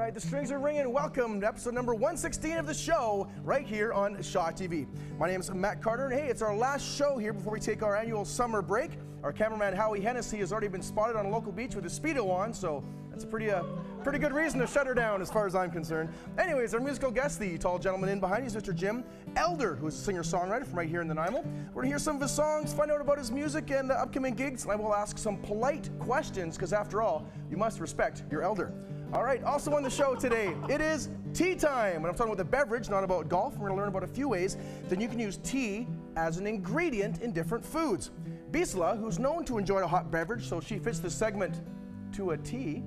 right, the strings are ringing. Welcome to episode number 116 of the show, right here on Shaw TV. My name is Matt Carter, and hey, it's our last show here before we take our annual summer break. Our cameraman Howie Hennessy has already been spotted on a local beach with his Speedo on, so that's a pretty good reason to shut her down as far as I'm concerned. Anyways, our musical guest, the tall gentleman in behind, is Mr. Jim Elder, who's a singer-songwriter from right here in Nanaimo. We're gonna hear some of his songs, find out about his music and upcoming gigs, and I will ask some polite questions, because after all, you must respect your elder. All right, also on the show today, it is tea time. And I'm talking about the beverage, not about golf. We're gonna learn about a few ways that you can use tea as an ingredient in different foods. Bisla, who's known to enjoy a hot beverage, so she fits the segment to a T.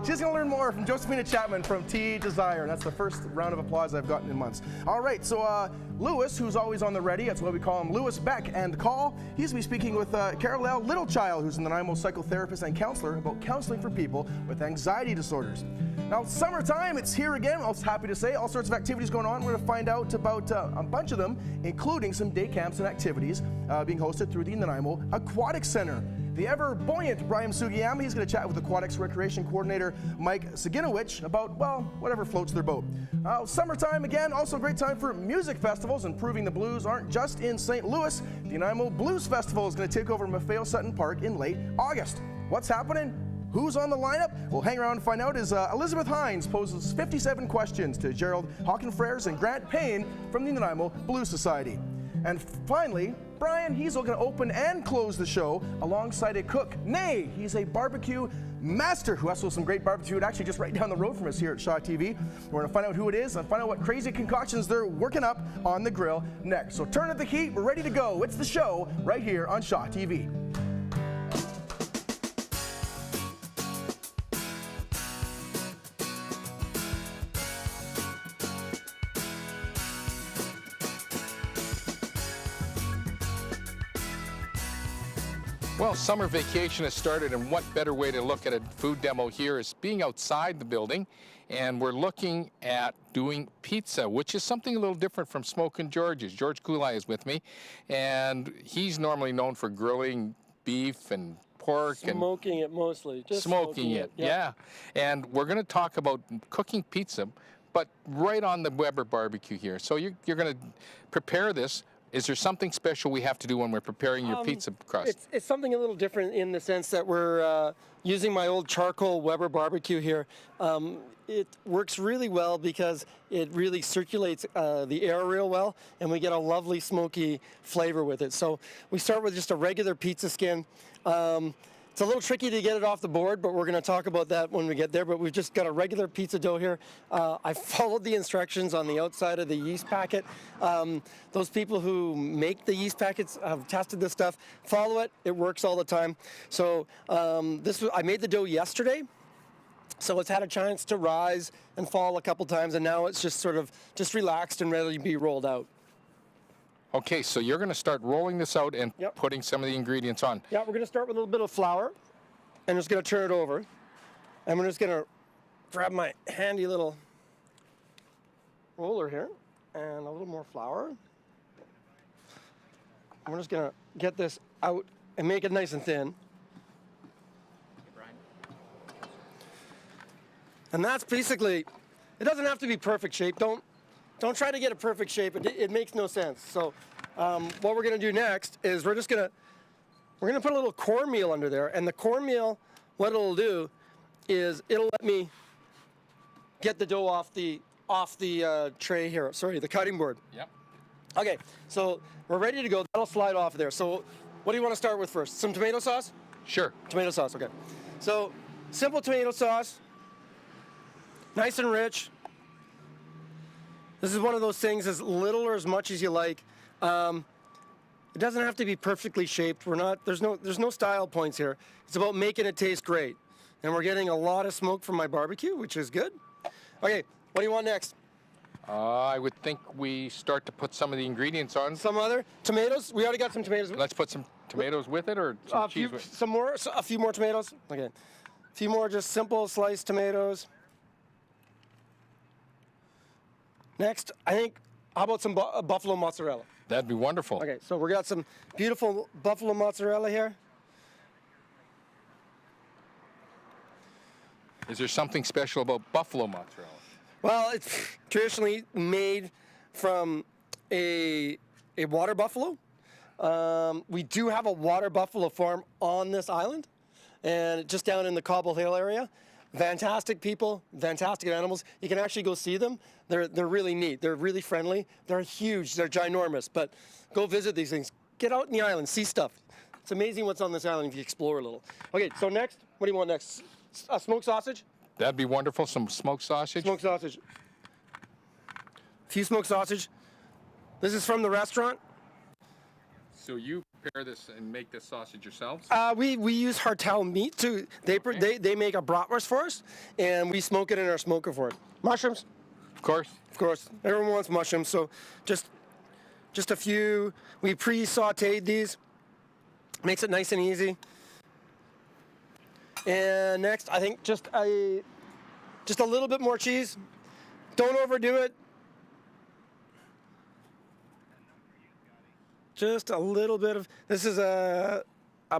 She's going to learn more from Josephina Chapman from Tea Desire. That's the first round of applause I've gotten in months. All right, so Lewis, who's always on the ready, that's why we call him Lewis Beck and Call. He's going to be speaking with Carol L. Littlechild, who's a Nanaimo psychotherapist and counselor, about counseling for people with anxiety disorders. Now, summertime, it's here again. I was happy to say all sorts of activities going on. We're going to find out about a bunch of them, including some day camps and activities being hosted through the Nanaimo Aquatic Center. The ever-buoyant Brian Sugiyama, he's going to chat with Aquatics Recreation Coordinator Mike Saginowicz about, well, whatever floats their boat. Summertime again, also a great time for music festivals, and proving the blues aren't just in St. Louis. The Nanaimo Blues Festival is going to take over Maffeo Sutton Park in late August. What's happening? Who's on the lineup? We'll hang around and find out as Elizabeth Hines poses 57 questions to Gerald Hawkenfrères and Grant Payne from the Nanaimo Blues Society. And finally, Brian, he's going to open and close the show alongside a cook. Nay, he's a barbecue master who has some great barbecue food actually just right down the road from us here at Shaw TV. We're going to find out who it is and find out what crazy concoctions they're working up on the grill next. So turn up the heat, we're ready to go. It's the show right here on Shaw TV. Well, summer vacation has started, and what better way to look at a food demo here is being outside the building, and we're looking at doing pizza, which is something a little different from Smokin George's. George Kulai is with me, and he's normally known for grilling beef and pork smoking it mostly. Just smoking it, yeah. And we're going to talk about cooking pizza, but right on the Weber barbecue here. So you're going to prepare this. Is there something special we have to do when we're preparing your pizza crust? It's something a little different in the sense that we're using my old charcoal Weber barbecue here. It works really well because it really circulates the air real well, and we get a lovely smoky flavor with it. So we start with just a regular pizza skin. It's a little tricky to get it off the board, but we're going to talk about that when we get there. But we've just got a regular pizza dough here. I followed the instructions on the outside of the yeast packet. Those people who make the yeast packets have tested this stuff. Follow it. It works all the time. So I made the dough yesterday. So it's had a chance to rise and fall a couple times, and now it's just sort of just relaxed and ready to be rolled out. Okay, so you're going to start rolling this out and putting some of the ingredients on. Yeah, we're going to start with a little bit of flour, and just going to turn it over. And we're just going to grab my handy little roller here, and a little more flour. And we're just going to get this out and make it nice and thin. And that's basically, it doesn't have to be perfect shape. Don't try to get a perfect shape. It makes no sense. So what we're going to do next is we're going to put a little cornmeal under there. And the cornmeal, what it'll do is it'll let me get the dough off the tray here. Sorry, the cutting board. Yep. Okay, so we're ready to go. That'll slide off there. So what do you want to start with first? Some tomato sauce? Sure. Tomato sauce, okay. So simple tomato sauce, nice and rich. This is one of those things, as little or as much as you like. It doesn't have to be perfectly shaped. There's no style points here. It's about making it taste great. And we're getting a lot of smoke from my barbecue, which is good. Okay, what do you want next? I would think we start to put some of the ingredients on. Some other tomatoes? We already got some tomatoes. Let's put some tomatoes with it, or some cheese with it? A few more tomatoes. Okay, a few more just simple sliced tomatoes. Next, I think, how about some buffalo mozzarella? That'd be wonderful. Okay, so we got some beautiful buffalo mozzarella here. Is there something special about buffalo mozzarella? Well, it's traditionally made from a water buffalo. We do have a water buffalo farm on this island, and just down in the Cobble Hill area. Fantastic people, fantastic animals. You can actually go see them. They're really neat. They're really friendly. They're huge. They're ginormous. But go visit these things. Get out in the island. See stuff. It's amazing what's on this island if you explore a little. Okay, so next, what do you want next? Smoked sausage? That'd be wonderful. Some smoked sausage. Smoked sausage. A few smoked sausage. This is from the restaurant. So you prepare this and make this sausage yourselves? We use Hartel meat too. They make a bratwurst for us, and we smoke it in our smoker for it. Mushrooms, Of course. of course. Everyone wants mushrooms, so just a few. We pre-sautéed these. Makes it nice and easy. And next, I think just a little bit more cheese. Don't overdo it. Just a little bit of, this is a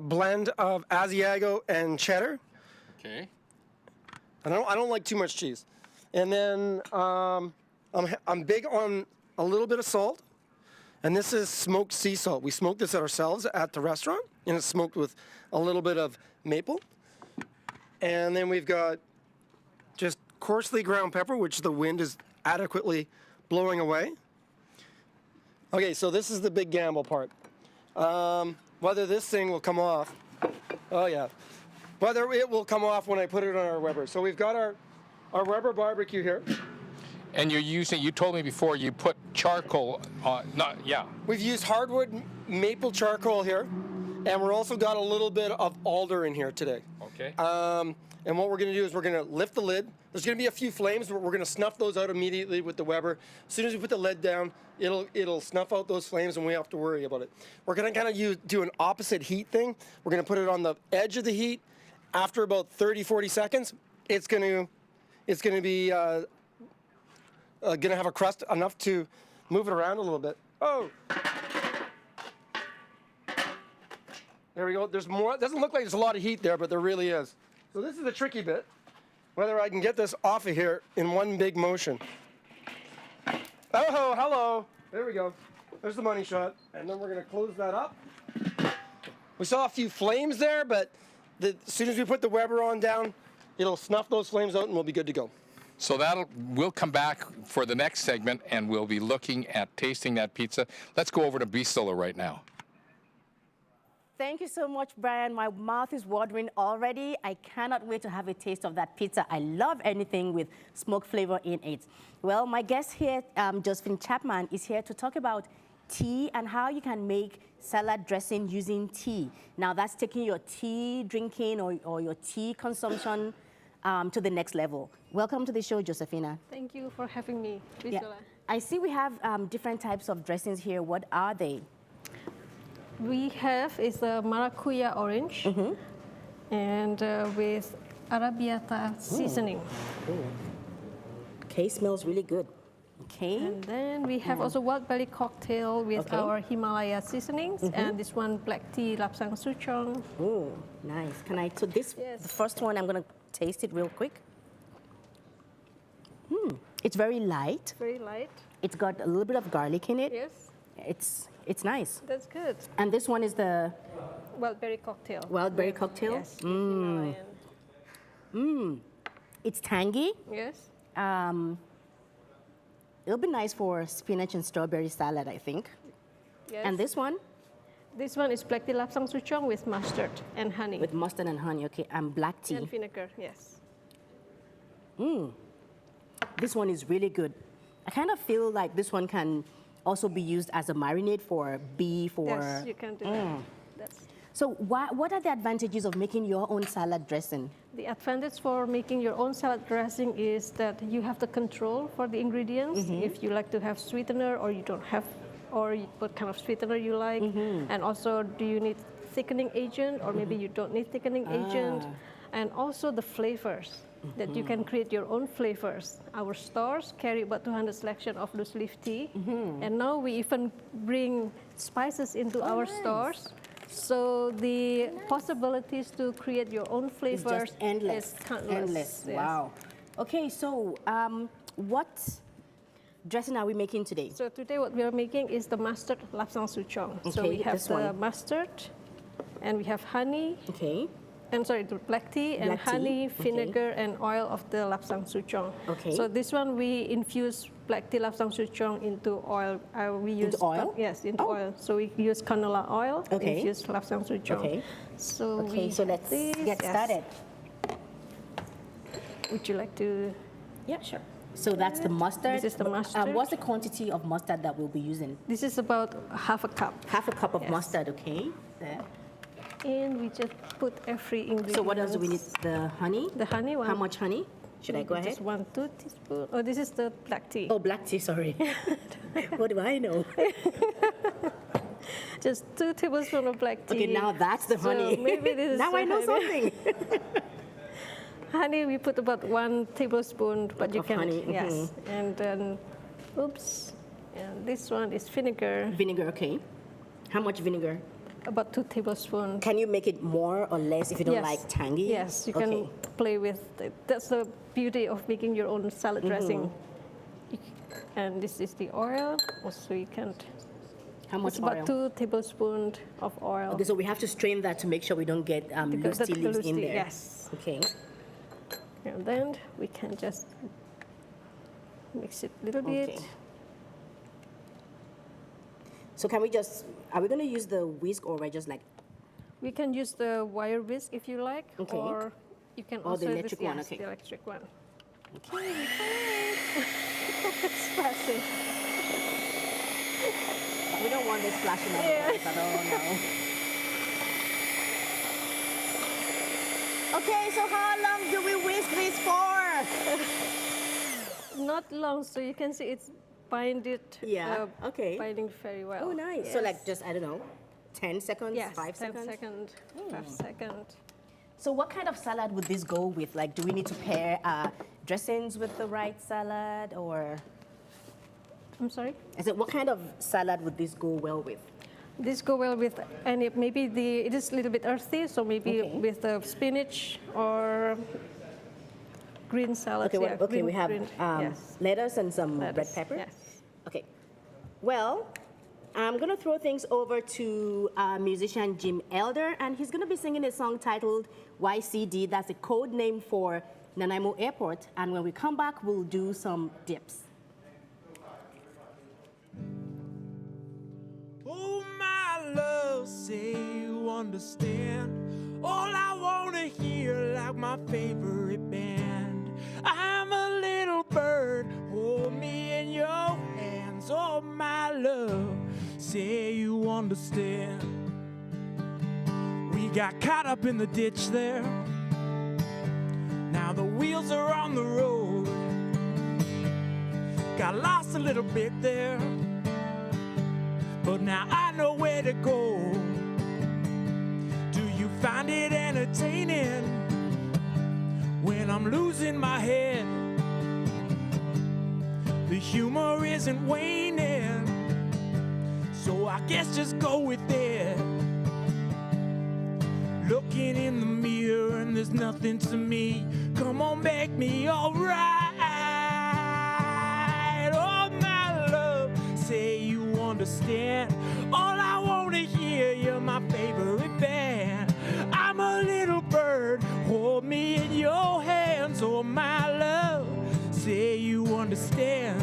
blend of Asiago and cheddar. Okay. I don't like too much cheese. And then I'm big on a little bit of salt. And this is smoked sea salt. We smoke this ourselves at the restaurant, and it's smoked with a little bit of maple. And then we've got just coarsely ground pepper, which the wind is adequately blowing away. Okay, so this is the big gamble part. Whether this thing will come off. Oh yeah. Whether it will come off when I put it on our Weber. So we've got our Weber barbecue here. And you're using, you told me before, you put charcoal on, We've used hardwood maple charcoal here, and we're also got a little bit of alder in here today. Okay. And what we're going to do is we're going to lift the lid. There's going to be a few flames, but we're going to snuff those out immediately with the Weber. As soon as we put the lid down, it'll snuff out those flames, and we don't have to worry about it. We're going to kind of do an opposite heat thing. We're going to put it on the edge of the heat. After about 30, 40 seconds, it's going to be going to have a crust enough to move it around a little bit. Oh. There we go. There's more. It doesn't look like there's a lot of heat there, but there really is. So this is the tricky bit, whether I can get this off of here in one big motion. Oh, hello. There we go. There's the money shot. And then we're going to close that up. We saw a few flames there, but as soon as we put the Weber on down, it'll snuff those flames out and we'll be good to go. So we'll come back for the next segment, and we'll be looking at tasting that pizza. Let's go over to Bistolo right now. Thank you so much, Brian. My mouth is watering already. I cannot wait to have a taste of that pizza. I love anything with smoke flavor in it. Well, my guest here, Josephine Chapman, is here to talk about tea and how you can make salad dressing using tea. Now, that's taking your tea drinking or your tea consumption to the next level. Welcome to the show, Josephina. Thank you for having me, Priscilla. Yeah. I see we have different types of dressings here. What are they? We have is a maracuya orange and with arrabbiata seasoning. Okay, smells really good. Okay. And then we have also wild berry cocktail with our Himalaya seasonings, and this one black tea lapsang souchong. Oh, nice. Can I? So this, Yes. the first one, I'm gonna taste it real quick. It's very light. Very light. It's got a little bit of garlic in it. Yes, It's nice. that's good. And this one is the Wild berry cocktail. wild berry cocktail. Yes. with Himalayan. It's tangy. Yes. It'll be nice for spinach and strawberry salad, I think. Yes. And this one This one is black tea lapsang souchong with mustard and honey. with mustard and honey. Okay, and black tea. and vinegar. Yes. This one is really good. I kind of feel like this one can also be used as a marinade for beef or... Yes, you can do that. That's So what are the advantages of making your own salad dressing? the advantage for making your own salad dressing is that you have the control for the ingredients. If you like to have sweetener or you don't have, or what kind of sweetener you like. And also, do you need thickening agent or maybe you don't need thickening agent. And also the flavors, that you can create your own flavors. Our stores carry about 200 selection of loose leaf tea. And now we even bring spices into our stores. So the possibilities to create your own It's flavors just endless. is countless. Endless. Yes. Wow. Okay, so what dressing are we making today? So today what we are making is the mustard lapsang souchong. So Okay, we have this the one. mustard, and we have honey, Okay. and sorry, the black tea, and Black tea, honey, okay. vinegar, and oil of the lapsang souchong. Okay. So this one we infuse black tea lapsang souchong into oil. We use oil? Yes, into Oh. oil. So we use canola oil, Okay. infused lapsang souchong. Okay. So Okay, we so have let's this, get yes. started. Would you like to? Yeah, sure. So that's the mustard. This is the mustard. What's the quantity of mustard that we'll be using? This is about half a cup. Half a cup of Yes. mustard, okay. There. And we just put every ingredient. So what else do we need? The honey? The honey one. How much honey? Should I go ahead? Just 1-2 teaspoons. Oh, this is the black tea. Oh, black tea, sorry. What do I know? Just 2 tablespoons of black tea. Okay, now that's the So honey. maybe this is now the I know honey. something. Honey, we put about 1 tablespoon, but you Of can, honey, yes. And then, oops, and this one is vinegar, Vinegar, okay. How much vinegar? about 2 tablespoons. Can you make it more or less if you don't Yes. like tangy? Yes, you can Okay. play with it. That's the beauty of making your own salad dressing. Mm-hmm. And this is the oil. Also, you can. How much It's about oil? 2 tablespoons of oil. Okay, so we have to strain that to make sure we don't get loose tea leaves loose in tea, there. yes. Okay. And then we can just mix it a little bit. Okay. So can we just, are we going to use the whisk or we're just like, We can use the wire whisk if you like, Okay. or you can Or the also electric one, okay. the electric one. It's flashy. we don't want this splashing on Yeah. the at all, no. Okay, so how long do we whisk this for? Not long, so you can see it's binded. Yeah, okay. Binding very well. Oh, nice. So Yes. like just, I don't know, 10 seconds, Yes, 5 10 seconds? seconds, 5 seconds. So what kind of salad would this go with? Like, do we need to pair dressings with the right salad or? I'm sorry? I said, what kind of salad would this go well with? This go well with any, maybe it is a little bit earthy, so maybe Okay. with the spinach or green salad. Okay, well, okay, we have yes. lettuce and some red Lettuce, pepper. Yes. Okay. Well, I'm gonna throw things over to musician Jim Elder, and he's gonna be singing a song titled YCD. That's a code name for Nanaimo Airport. And when we come back, we'll do some dips. Oh, my love, say you understand. All I wanna hear, like my favorite band. I'm a little bird, hold me in your hands. Oh, my love, say you understand. We got caught up in the ditch there. Now the wheels are on the road. Got lost a little bit there. But now I know where to go. Do you find it entertaining when I'm losing my head? The humor isn't waning, so I guess just go with it. Looking in the mirror and there's nothing to me. Come on, make me alright. Oh, my love, say you understand. All I wanna hear, you're my favorite band. I'm a little bird, hold me in your hands. Oh, my love, say you understand.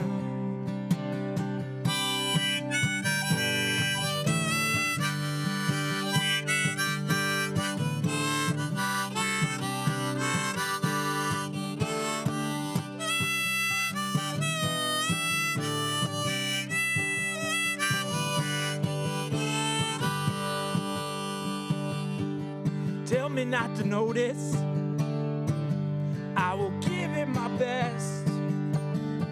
Tell me not to notice, I will give it my best. And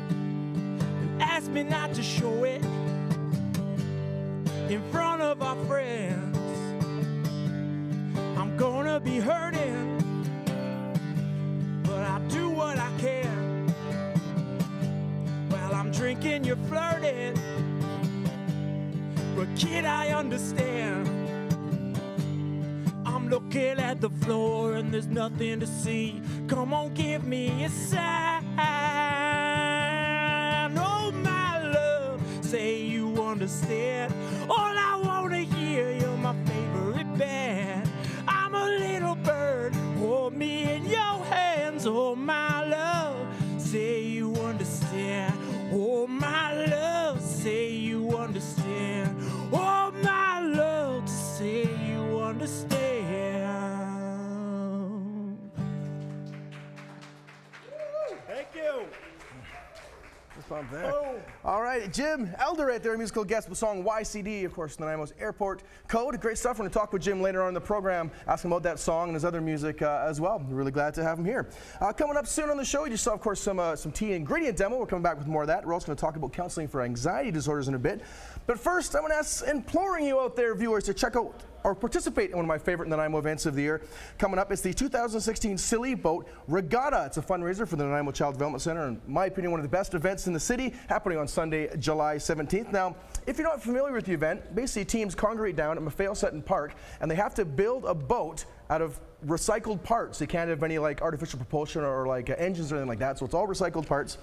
ask me not to show it in front of our friends. I'm gonna be hurting, but I'll do what I can. While I'm drinking, you're flirting, but kid, I understand. at the floor and there's nothing to see. Come on, give me a sign. Oh, my love, say you understand. All I wanna hear, you're my favorite band. I'm a little bird, hold me in your hands. Oh, my love, say you understand. Oh, my love, say you understand. Oh, my love, say you understand. Thank you. Pump there. All right, Jim Elder right there, musical guest with the song YCD, of course, Nanaimo's Airport Code. Great stuff. We're going to talk with Jim later on in the program, ask him about that song and his other music as well. We're really glad to have him here. Coming up soon on the show, you just saw, of course, some tea ingredient demo. We're coming back with more of that. We're also going to talk about counseling for anxiety disorders in a bit. But first, I'm going to ask, imploring you out there, viewers, to check out or participate in one of my favorite Nanaimo events of the year. Coming up, it's the 2016 Silly Boat Regatta. It's a fundraiser for the Nanaimo Child Development Center, and in my opinion, one of the best events in the city, happening on Sunday, July 17th. Now, if you're not familiar with the event, basically teams congregate down at Maffeo-Sutton Park, and they have to build a boat out of recycled parts. They can't have any like artificial propulsion or like engines or anything like that, so it's all recycled parts.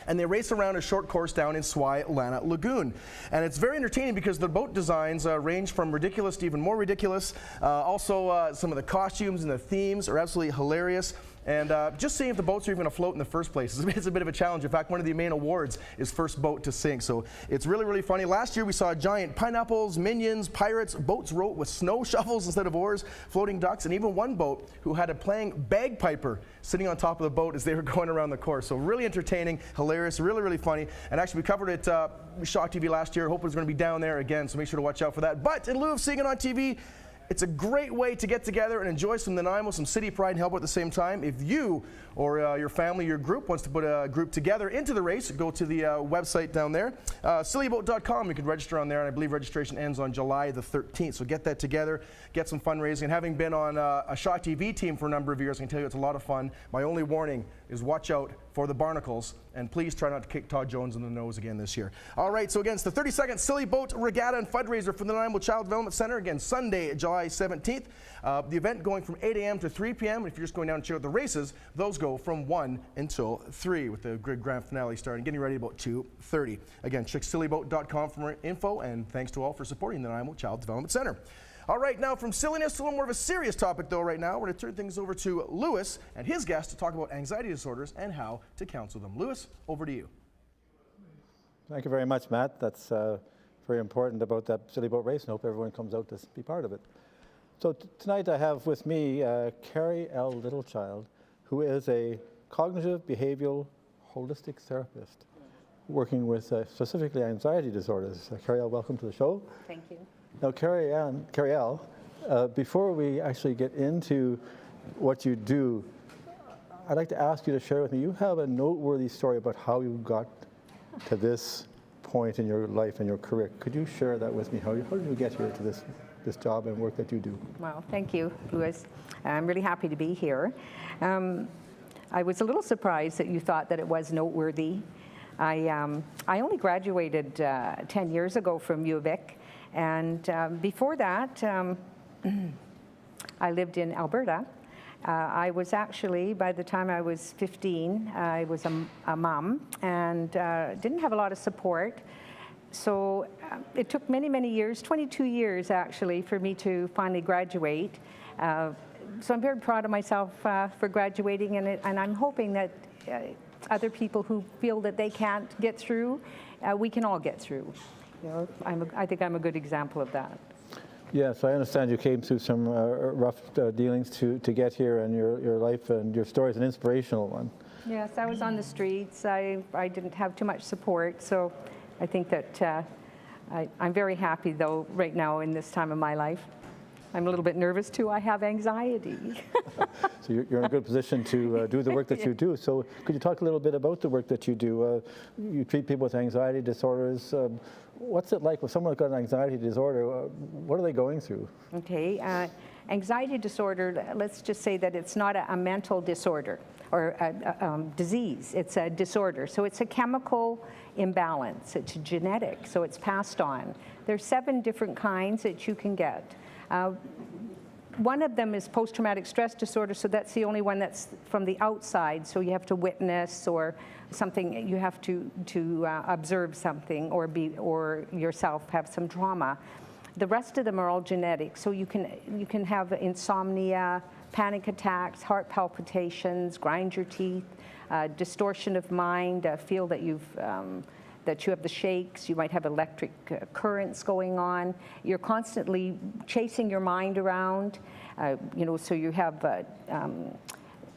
And they race around a short course down in Swai Lana Lagoon. And it's very entertaining because the boat designs range from ridiculous to even more ridiculous. Also, some of the costumes and the themes are absolutely hilarious. And just seeing if the boats are even afloat in the first place is a bit of a challenge. In fact, one of the main awards is first boat to sink. So it's really, really funny. Last year we saw giant pineapples, minions, pirates, boats rowed with snow shovels instead of oars, floating ducks, and even one boat who had a playing bagpiper sitting on top of the boat as they were going around the course. So really entertaining, hilarious, really, really funny. And actually we covered it Shock TV last year. Hope it's going to be down there again, so make sure to watch out for that. But in lieu of seeing it on TV, it's a great way to get together and enjoy some Nanaimo, some city pride, and help at the same time. If you or your family, your group wants to put a group together into the race, go to the website down there, sillyboat.com. You can register on there, and I believe registration ends on July the 13th. So get that together, get some fundraising. And having been on a Shock TV team for a number of years, I can tell you it's a lot of fun. My only warning is watch out for the barnacles, and please try not to kick Todd Jones in the nose again this year. All right, so again, it's the 32nd Silly Boat Regatta and Fundraiser for the Nanaimo Child Development Center. Again, Sunday, July 17th. The event going from 8 a.m. to 3 p.m. If you're just going down to check out the races, those go from 1 until 3 with the grand finale starting, getting ready about 2:30. Again, check sillyboat.com for more info, and thanks to all for supporting the Nanaimo Child Development Center. All right, now from silliness to a little more of a serious topic, though, right now, we're going to turn things over to Lewis and his guest to talk about anxiety disorders and how to counsel them. Lewis, over to you. Thank you very much, Matt. That's very important about that Silly Boat race, and hope everyone comes out to be part of it. So tonight I have with me Carrie L. Littlechild, who is a cognitive behavioral holistic therapist working with specifically anxiety disorders. Carrie L., welcome to the show. Thank you. Now, Carrie L., before we actually get into what you do, I'd like to ask you to share with me, you have a noteworthy story about how you got to this point in your life and your career. Could you share that with me? How did you get here to this job and work that you do? Well, thank you, Louis. I'm really happy to be here. I was a little surprised that you thought that it was noteworthy. I only graduated 10 years ago from U of Vic. And before that, I lived in Alberta. I was actually, by the time I was 15, I was a mom and didn't have a lot of support. So it took many, many years, 22 years actually, for me to finally graduate. So I'm very proud of myself for graduating, and I'm hoping that other people who feel that they can't get through, we can all get through. You know, I think I'm a good example of that. Yes, I understand you came through some rough dealings to get here, and your life and your story is an inspirational one. Yes, I was on the streets. I didn't have too much support, so I think that I'm very happy, though, right now in this time of my life. I'm a little bit nervous, too. I have anxiety. So you're in a good position to do the work that you do. So could you talk a little bit about the work that you do? You treat people with anxiety disorders. What's it like with someone who's got an anxiety disorder? What are they going through? Okay. Anxiety disorder, let's just say that it's not a mental disorder or a disease. It's a disorder. So it's a chemical imbalance. It's genetic, so it's passed on. There's 7 different kinds that you can get. one of them is post-traumatic stress disorder, so that's the only one that's from the outside. So you have to witness or something, you have to observe something or yourself have some trauma. The rest of them are all genetic. So you can have insomnia, panic attacks, heart palpitations, grind your teeth, distortion of mind, feel that you have the shakes, you might have electric currents going on. You're constantly chasing your mind around, so you have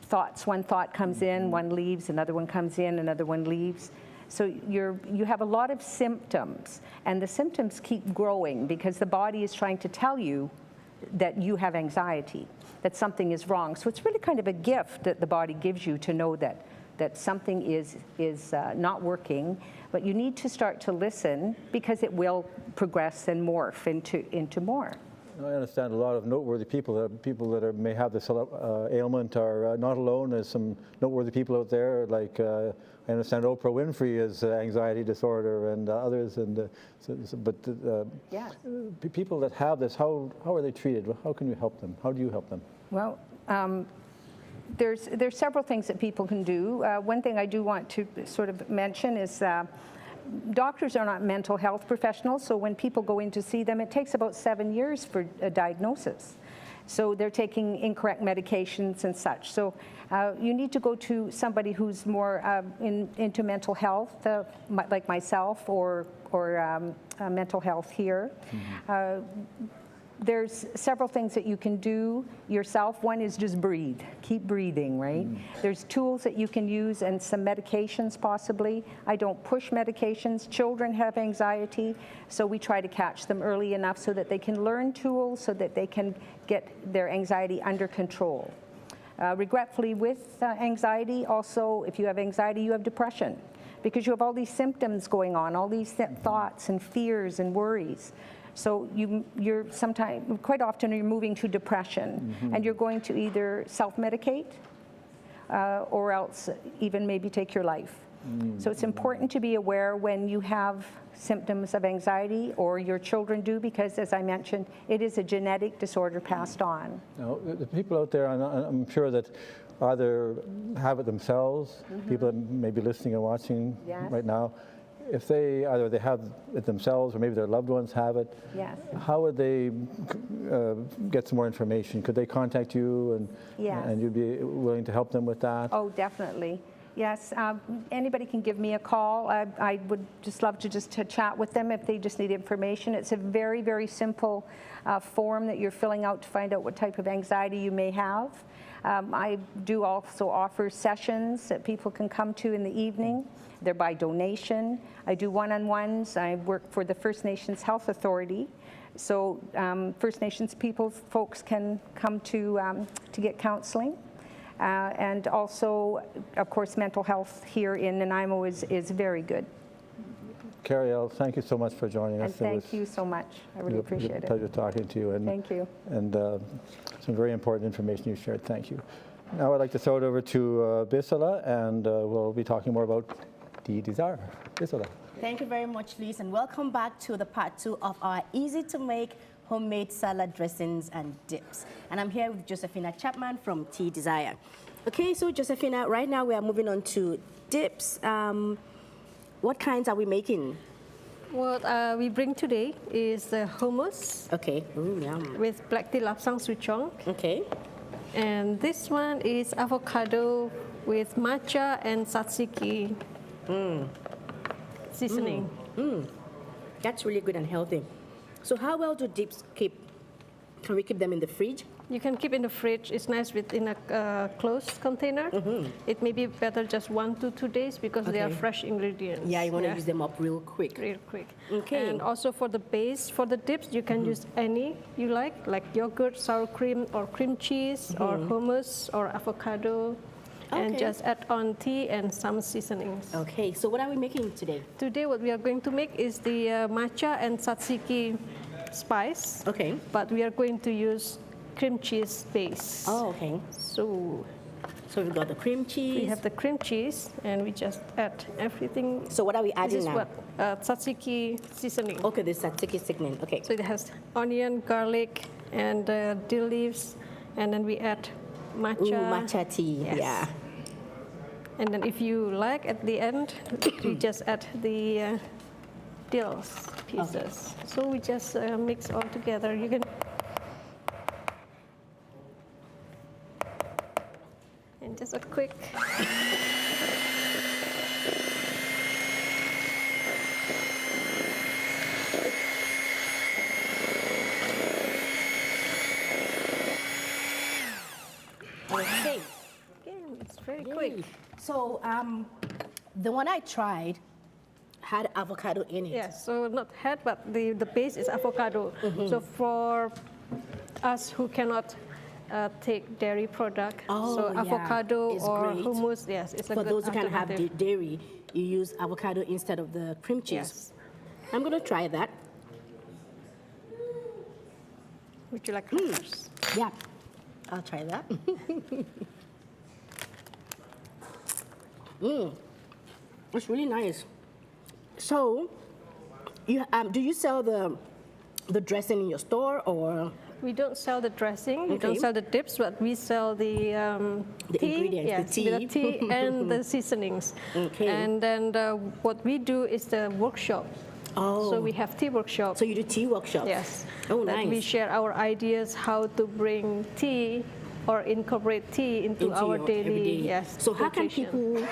thoughts. One thought comes in, one leaves, another one comes in, another one leaves. So you have a lot of symptoms, and the symptoms keep growing because the body is trying to tell you that you have anxiety, that something is wrong. So it's really kind of a gift that the body gives you to know that something is not working, but you need to start to listen because it will progress and morph into more. I understand a lot of noteworthy people that may have this ailment are not alone. There's some noteworthy people out there, like I understand Oprah Winfrey has anxiety disorder and others. And people that have this, how are they treated? How can you help them? How do you help them? Well, there's several things that people can do. One thing I do want to sort of mention is doctors are not mental health professionals, so when people go in to see them, it takes about 7 years for a diagnosis. So they're taking incorrect medications and such. So you need to go to somebody who's more into mental health, like myself, or mental health here. There's several things that you can do yourself. One is just breathe. Keep breathing, right? There's tools that you can use and some medications possibly. I don't push medications. Children have anxiety, so we try to catch them early enough so that they can learn tools so that they can get their anxiety under control. Regretfully, with anxiety, also, if you have anxiety, you have depression because you have all these symptoms going on, all these thoughts and fears and worries. So you're sometimes, quite often, you're moving to depression, and you're going to either self-medicate or else even maybe take your life. So it's important to be aware when you have symptoms of anxiety or your children do, because as I mentioned, it is a genetic disorder passed on. Now, the people out there, I'm sure that either have it themselves, people that may be listening and watching right now, if they have it themselves or maybe their loved ones have it, how would they get some more information? Could they contact you and you'd be willing to help them with that? Oh, definitely. Yes, anybody can give me a call. I would just love to chat with them if they just need information. It's a very, very simple form that you're filling out to find out what type of anxiety you may have. I do also offer sessions that people can come to in the evening. They're by donation. I do one-on-ones. I work for the First Nations Health Authority. So First Nations folks can come to get counseling. And also, of course, mental health here in Nanaimo is very good. Carrie L., thank you so much for joining us. And thank you so much. I really appreciate it. Pleasure talking to you. And, thank you. And some very important information you shared. Thank you. Now I'd like to throw it over to Bisala, and we'll be talking more about Tea Desire. Bisala. Thank you very much, Luis, and welcome back to the part 2 of our easy-to-make homemade salad dressings and dips. And I'm here with Josephina Chapman from Tea Desire. Okay, so Josephina, right now we are moving on to dips. What kinds are we making? What we bring today is the hummus. Okay, ooh, yum. With black tea lapsang souchong. Okay. And this one is avocado with matcha and tzatziki seasoning. That's really good and healthy. So how well do dips keep? Can we keep them in the fridge? You can keep in the fridge. It's nice in a closed container. It may be better just 1 to 2 days because they are fresh ingredients. Yeah, you want to use them up real quick. Real quick. Okay. And also for the base, for the dips, you can use any you like yogurt, sour cream, or cream cheese, or hummus, or avocado. And just add on tea and some seasonings. Okay, so what are we making today? Today what we are going to make is the matcha and tzatziki spice. Okay. But we are going to use cream cheese base. Oh, okay. So we've got the cream cheese. we have the cream cheese, and we just add everything. So what are we adding This is now? what tzatziki seasoning. Okay, this tzatziki seasoning. Okay. So it has onion, garlic, and dill leaves, and then we add matcha. Ooh, matcha tea. Yes. Yeah. And then if you like, at the end, we just add the dills pieces. So we just mix all together. You can. And just a quick. Okay. Again, it's very quick. So the one I tried had avocado in it. Yes, so not head, but the base is avocado. So for us who cannot take dairy product, so yeah, avocado it's or great. hummus, yes, it's a For good those who can't have alternative. dairy, you use avocado instead of the cream cheese. Yes. I'm going to try that. Would you like crackers? Yeah, I'll try that. It's really nice. So, you, do you sell the dressing in your store or? We don't sell the dressing, we don't Okay. sell the dips, but we sell the tea, ingredients, the yes, the tea and the seasonings. Okay. And then what we do is the workshop. Oh. So we have tea workshop. So you do tea workshops? Yes. Oh, that nice. we share our ideas how to bring tea or incorporate tea into our your daily everyday. yes. So how can nutrition. people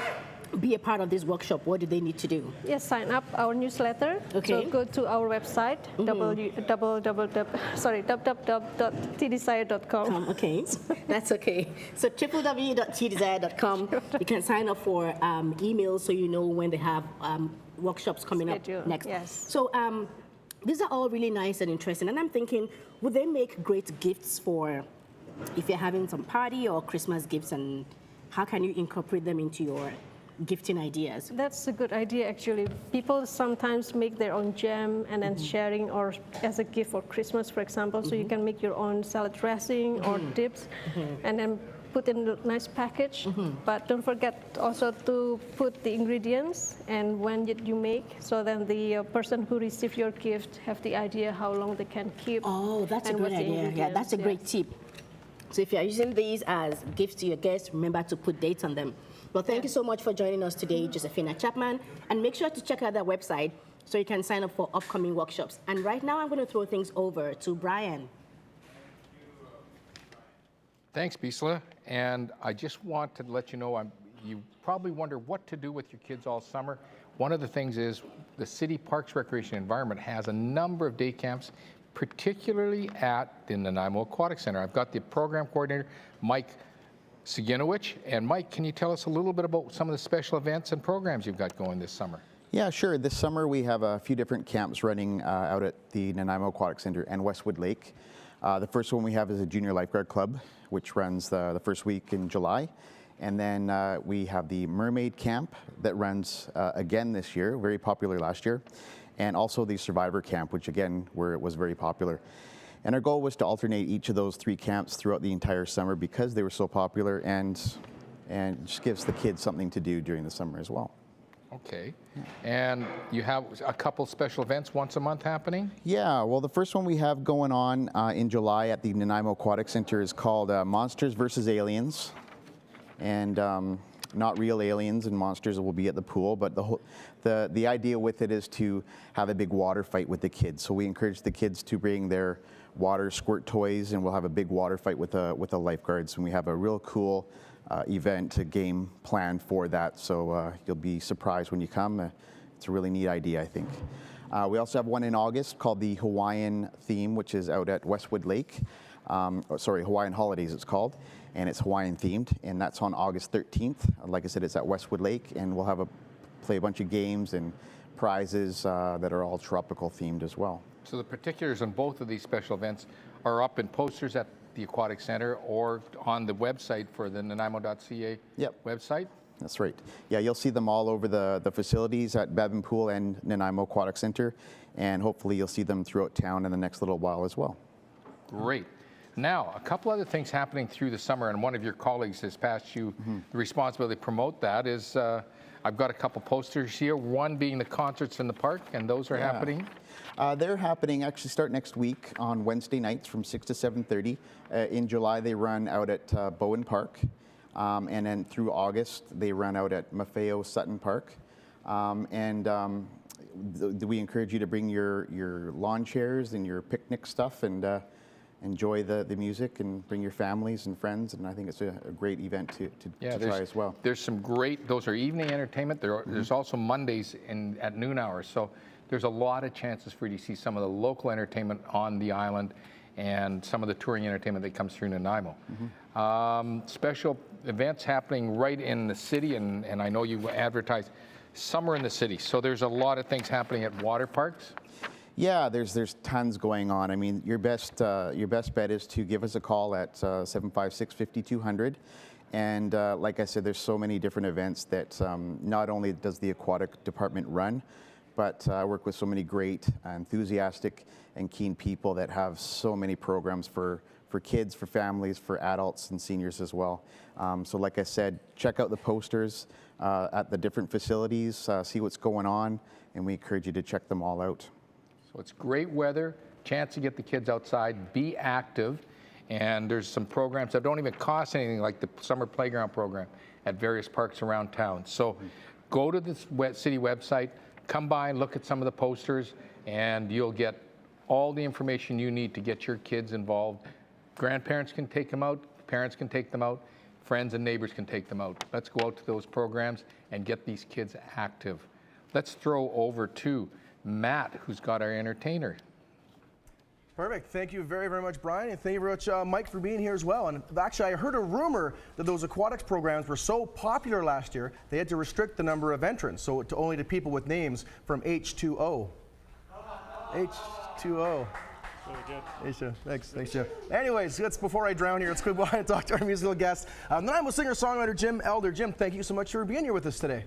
be a part of this workshop? What do they need to do? Yes, sign up our newsletter. Okay. So go to our website www.tdesire.com. Okay, that's okay. So www.tdesire.com. You can sign up for emails so you know when they have workshops coming Schedule, up next. yes. So these are all really nice and interesting. And I'm thinking, would they make great gifts for if you're having some party or Christmas gifts? And how can you incorporate them into your gifting ideas? That's a good idea, actually. People sometimes make their own jam and then sharing, or as a gift for Christmas, for example. So you can make your own salad dressing or dips, and then put in a nice package. But don't forget also to put the ingredients and when you make, so then the person who receives your gift have the idea how long they can keep. Oh, that's a and great what's the idea. Yeah, that's a great ingredients, tip. So if you're using these as gifts to your guests, remember to put dates on them. Well, thank you so much for joining us today, Josephina Chapman. And make sure to check out their website so you can sign up for upcoming workshops. And right now, I'm going to throw things over to Brian. Thanks, Bisla. And I just want to let you know, you probably wonder what to do with your kids all summer. One of the things is the City Parks Recreation Environment has a number of day camps, particularly at the Nanaimo Aquatic Center. I've got the program coordinator, Mike Siginowicz. And Mike, can you tell us a little bit about some of the special events and programs you've got going this summer? Yeah, sure. This summer we have a few different camps running out at the Nanaimo Aquatic Center and Westwood Lake. The first one we have is a Junior Lifeguard Club, which runs the first week in July. And then we have the Mermaid Camp that runs again this year, very popular last year. And also the Survivor Camp, which again was very popular. And our goal was to alternate each of those three camps throughout the entire summer because they were so popular, and just gives the kids something to do during the summer as well. Okay. And you have a couple special events once a month happening? Yeah, well, the first one we have going on in July at the Nanaimo Aquatic Center is called Monsters vs. Aliens. And not real aliens and monsters will be at the pool, but the idea with it is to have a big water fight with the kids. So we encourage the kids to bring their water squirt toys, and we'll have a big water fight with the lifeguards. And we have a real cool event, a game planned for that. So you'll be surprised when you come. It's a really neat idea, I think. We also have one in August called the Hawaiian Theme, which is out at Westwood Lake. Hawaiian Holidays it's called, and it's Hawaiian themed, and that's on August 13th. Like I said, it's at Westwood Lake, and we'll have play a bunch of games and prizes that are all tropical themed as well. So the particulars on both of these special events are up in posters at the Aquatic Center or on the website for the Nanaimo.ca website? That's right. Yeah, you'll see them all over the facilities at Bevan Pool and Nanaimo Aquatic Center, and hopefully you'll see them throughout town in the next little while as well. Great. Now, a couple other things happening through the summer, and one of your colleagues has passed you the responsibility to promote that, is I've got a couple posters here, one being the concerts in the park, and those are happening. They're happening actually start next week on Wednesday nights from 6 to 7:30. In July, they run out at Bowen Park. And then through August, they run out at Maffeo Sutton Park. We encourage you to bring your lawn chairs and your picnic stuff and enjoy the music and bring your families and friends. And I think it's a great event to try as well. There's some great, those are evening entertainment. There's also Mondays at noon hours. So there's a lot of chances for you to see some of the local entertainment on the island and some of the touring entertainment that comes through Nanaimo. Special events happening right in the city, and I know you advertise Summer in the City. So there's a lot of things happening at water parks. Yeah, there's tons going on. I mean, your best bet is to give us a call at 756-5200. And like I said, there's so many different events that not only does the aquatic department run, but I work with so many great, enthusiastic, and keen people that have so many programs for kids, for families, for adults and seniors as well. So like I said, check out the posters at the different facilities, see what's going on, and we encourage you to check them all out. So it's great weather, chance to get the kids outside, be active, and there's some programs that don't even cost anything, like the summer playground program at various parks around town. So go to the city website, come by and look at some of the posters, and you'll get all the information you need to get your kids involved. Grandparents can take them out, parents can take them out, friends and neighbors can take them out. Let's go out to those programs and get these kids active. Let's throw over to Matt, who's got our entertainer. Perfect. Thank you very, very much, Brian. And thank you very much, Mike, for being here as well. And actually, I heard a rumor that those aquatics programs were so popular last year, they had to restrict the number of entrants, so only to people with names from H2O. H2O. Thanks, Joe. Anyways, before I drown here, let's go and talk to our musical guest, Nanaimo singer-songwriter Jim Elder. Jim, thank you so much for being here with us today.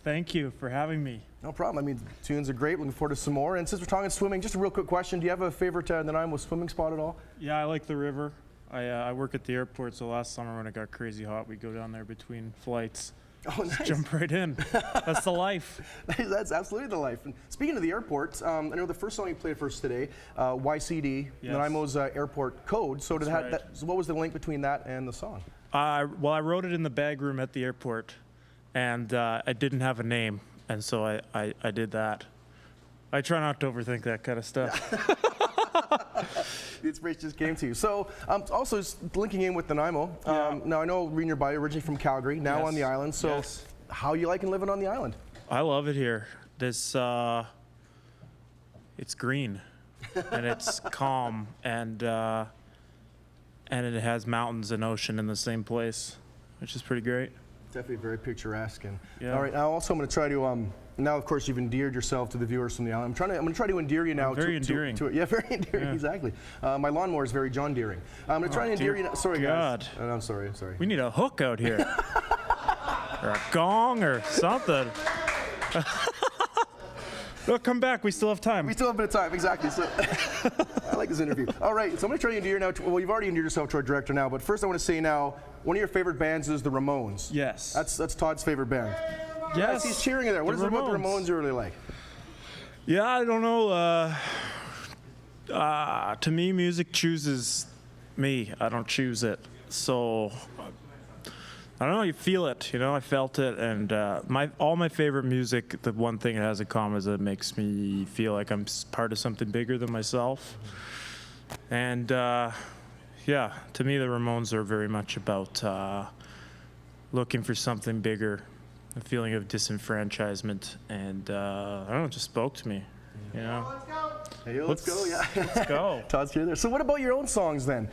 Thank you for having me. No problem. I mean, tunes are great. Looking forward to some more. And since we're talking swimming, just a real quick question. Do you have a favorite Nanaimo swimming spot at all? Yeah, I like the river. I work at the airport, so last summer when it got crazy hot, we'd go down there between flights. Oh, nice. Just jump right in. That's the life. That's absolutely the life. And speaking of the airport, I know the first song you played for us today, YCD, yes. Nanaimo's airport code. So, so what was the link between that and the song? Well, I wrote it in the bag room at the airport, and I didn't have a name, and so I did that. I try not to overthink that kind of stuff. The inspiration just came to you. So, also just linking in with Nanaimo. Now I know reading your bio, originally from Calgary, now on the island. So, how you liking living on the island? I love it here. It's green, and it's calm, and it has mountains and ocean in the same place, which is pretty great. Definitely very picturesque. And all right, now also I'm going to try to now of course you've endeared yourself to the viewers from the island. I'm going to try to endear you now. Very endearing. Yeah, very endearing. Yeah. Exactly. My lawnmower is very John Deering. I'm going to try to endear you now. Sorry, God. Guys. I'm sorry. We need a hook out here, or a gong, or something. Well, come back. We still have time. We still have a bit of time, exactly. So I like this interview. All right, so I'm going to try to endear now. Well, you've already endeared yourself to our director now, but first I want to say now, one of your favorite bands is the Ramones. Yes. That's Todd's favorite band. Yes. He's cheering there. What is it about the Ramones you really like? Yeah, I don't know. To me, music chooses me. I don't choose it. So I don't know. You feel it. You know, I felt it, and all my favorite music. The one thing it has in common is it makes me feel like I'm part of something bigger than myself. And yeah, to me, the Ramones are very much about looking for something bigger, a feeling of disenfranchisement, and I don't know, it just spoke to me. You know. Hey, let's go, yeah. Let's go. Todd's here there. So what about your own songs then?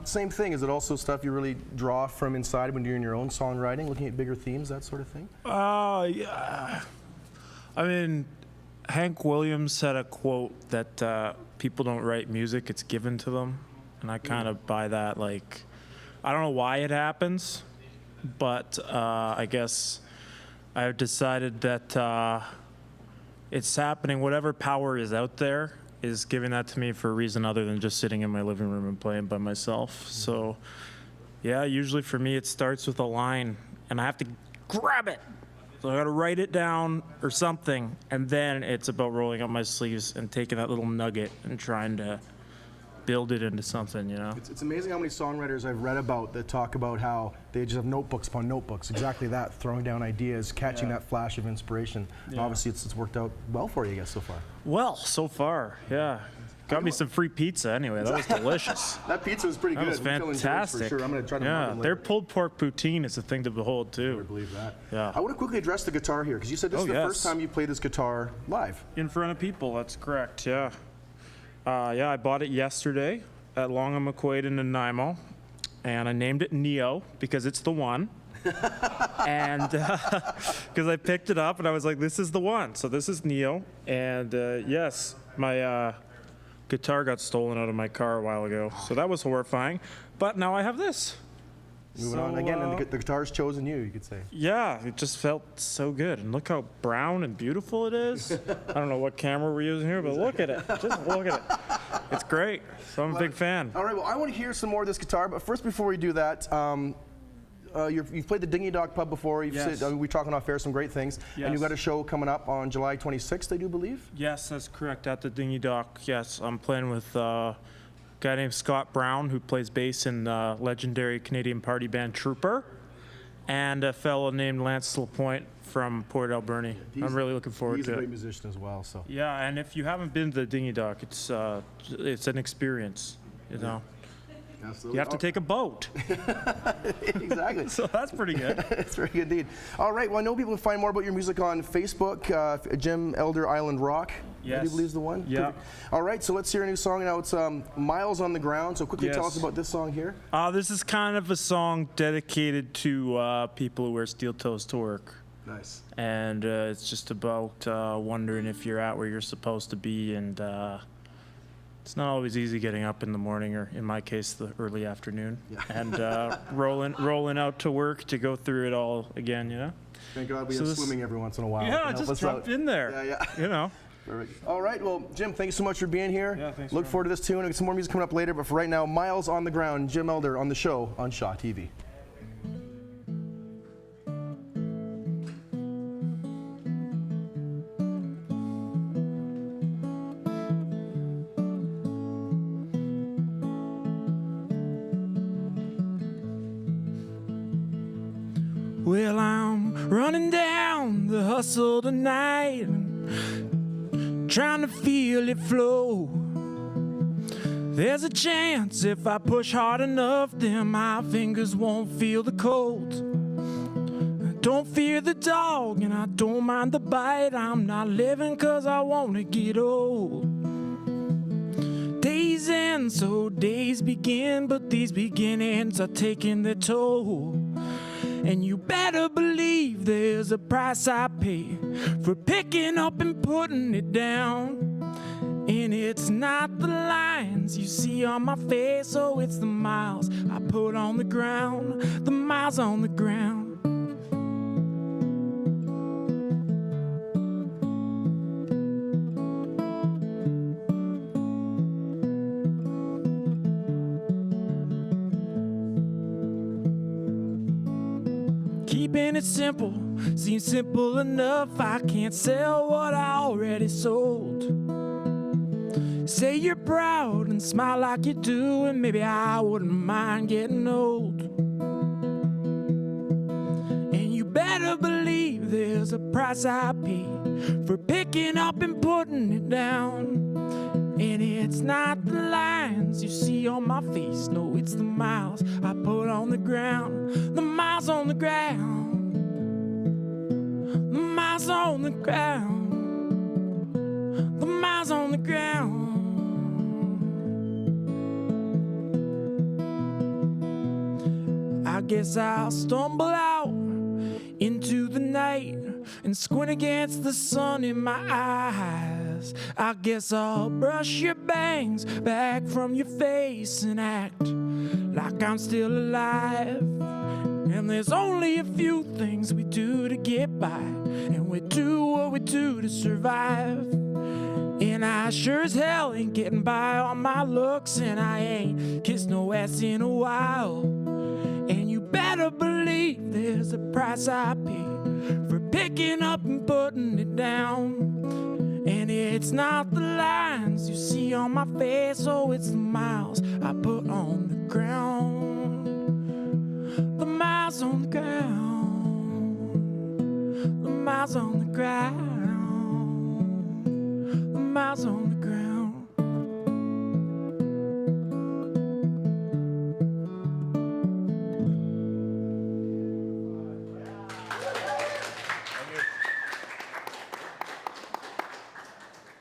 Same thing. Is it also stuff you really draw from inside when you're doing your own songwriting, looking at bigger themes, that sort of thing? Yeah. I mean, Hank Williams had a quote that people don't write music, it's given to them. And I kind of buy that. Like, I don't know why it happens, but I guess I've decided that it's happening. Whatever power is out there is giving that to me for a reason other than just sitting in my living room and playing by myself. So, yeah, usually for me it starts with a line, and I have to grab it So I got to write it down or something, and then it's about rolling up my sleeves and taking that little nugget and trying to build it into something, you know? It's amazing how many songwriters I've read about that talk about how they just have notebooks upon notebooks. Exactly that, throwing down ideas, catching that flash of inspiration. And obviously, it's worked out well for you, I guess, so far. Well, so far, yeah. Got me some free pizza anyway. That was delicious. That pizza was pretty That good. was We're feeling George fantastic. for sure. I'm going to try to mug Yeah, him their later. pulled pork poutine is a thing to behold, too. I believe that. Yeah. I want to quickly address the guitar here, because you said this is the yes. first time you played this guitar live. In front of people, that's correct, yeah. Yeah, I bought it yesterday at Long and McQuaid in Nanaimo, and I named it Neo because it's the one. And because I picked it up and I was like, this is the one. So this is Neo. And yes, my guitar got stolen out of my car a while ago. So that was horrifying. But now I have this. Moving on again, and the guitar's chosen you could say. Yeah, it just felt so good. And look how brown and beautiful it is. I don't know what camera we're using here, but look at it. Just look at it. It's great. So I'm a big fan. All right, well, I want to hear some more of this guitar, but first, before we do that, you've played the Dingy Dog Pub before. We're talking off air some great things. Yes. And you've got a show coming up on July 26th, I do believe? Yes, that's correct. At the Dingy Dock, yes. I'm playing with a guy named Scott Brown, who plays bass in legendary Canadian party band Trooper, and a fellow named Lance Lapointe from Port Alberni. I'm really looking forward He's to a great it. musician as well, so. Yeah, and if you haven't been to the Dingy Dock, it's an experience, you know. Absolutely. You have to take a boat. Exactly. So that's pretty good. It's very good indeed. All right, well, I know people can find more about your music on Facebook, Jim Elder Island Rock. I do Yes. believe is the one. Yeah. Perfect. All right, so let's hear a new song now. It's Miles on the Ground. So quickly tell Yes. us about this song here. This is kind of a song dedicated to people who wear steel toes to work. Nice. And it's just about wondering if you're at where you're supposed to be, and it's not always easy getting up in the morning, or in my case, the early afternoon, and rolling out to work to go through it all again, you know? Thank God we So have this- swimming every once in a while. to Yeah, help just us jump out. in there, Yeah. you know? Perfect. All right, well, Jim, thank you so much for being here. Yeah, thanks Look for forward to this tune. We'll get some more music coming up later, but for right now, Miles on the Ground, Jim Elder on the show on Shaw TV. Well, I'm running down the hustle tonight, trying to feel it flow. There's a chance if I push hard enough, then my fingers won't feel the cold. I don't fear the dog and I don't mind the bite. I'm not living 'cause I wanna get old. Days end, so days begin, but these beginnings are taking their toll. And you better believe there's a price I pay for picking up and putting it down. And it's not the lines you see on my face, oh, it's the miles I put on the ground, the miles on the ground. Keeping it simple seems simple enough. I can't sell what I already sold. Say you're proud and smile like you do, and maybe I wouldn't mind getting old. And you better believe there's a price I pay for picking up and putting it down. And it's not the lines you see on my face, no, it's the miles I put on the ground, the miles on the ground, the miles on the ground, the miles on the ground. I guess I'll stumble out into the night and squint against the sun in my eyes. I guess I'll brush your bangs back from your face and act like I'm still alive. And there's only a few things we do to get by, and we do what we do to survive. And I sure as hell ain't getting by on my looks, and I ain't kissed no ass in a while. And you better believe there's a price I pay for picking picking up and putting it down. And it's not the lines you see on my face, oh, it's the miles I put on the ground. The miles on the ground. The miles on the ground. The miles on the ground.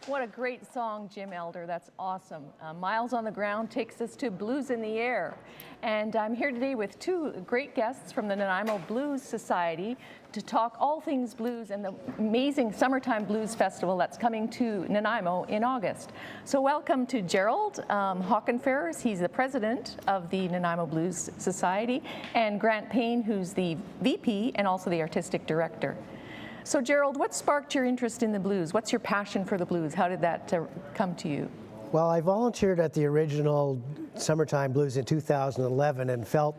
What a great song, Jim Elder. That's awesome. Miles on the Ground takes us to Blues in the Air. And I'm here today with two great guests from the Nanaimo Blues Society to talk all things blues and the amazing Summertime Blues Festival that's coming to Nanaimo in August. So welcome to Gerald Hockenferris. He's the president of the Nanaimo Blues Society, and Grant Payne, who's the VP and also the artistic director. So Gerald, what sparked your interest in the blues? What's your passion for the blues? How did that come to you? Well, I volunteered at the original Summertime Blues in 2011 and felt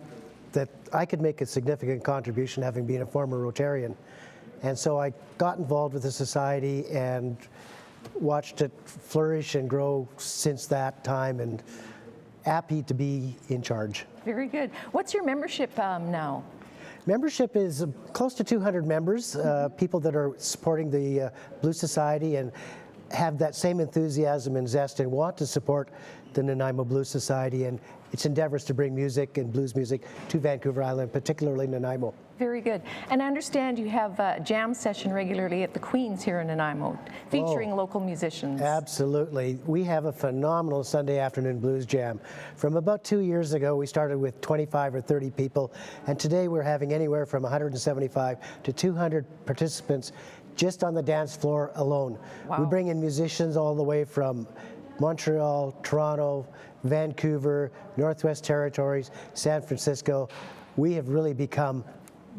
that I could make a significant contribution, having been a former Rotarian. And so I got involved with the society and watched it flourish and grow since that time, and happy to be in charge. Very good. What's your membership now? Membership is close to 200 members, people that are supporting the Blues Society and have that same enthusiasm and zest and want to support the Nanaimo Blues Society and its endeavors to bring music and blues music to Vancouver Island, particularly Nanaimo. Very good. And I understand you have a jam session regularly at the Queen's here in Nanaimo, featuring local musicians. Absolutely. We have a phenomenal Sunday afternoon blues jam. From about 2 years ago, we started with 25 or 30 people, and today we're having anywhere from 175 to 200 participants just on the dance floor alone. Wow. We bring in musicians all the way from Montreal, Toronto, Vancouver, Northwest Territories, San Francisco. We have really become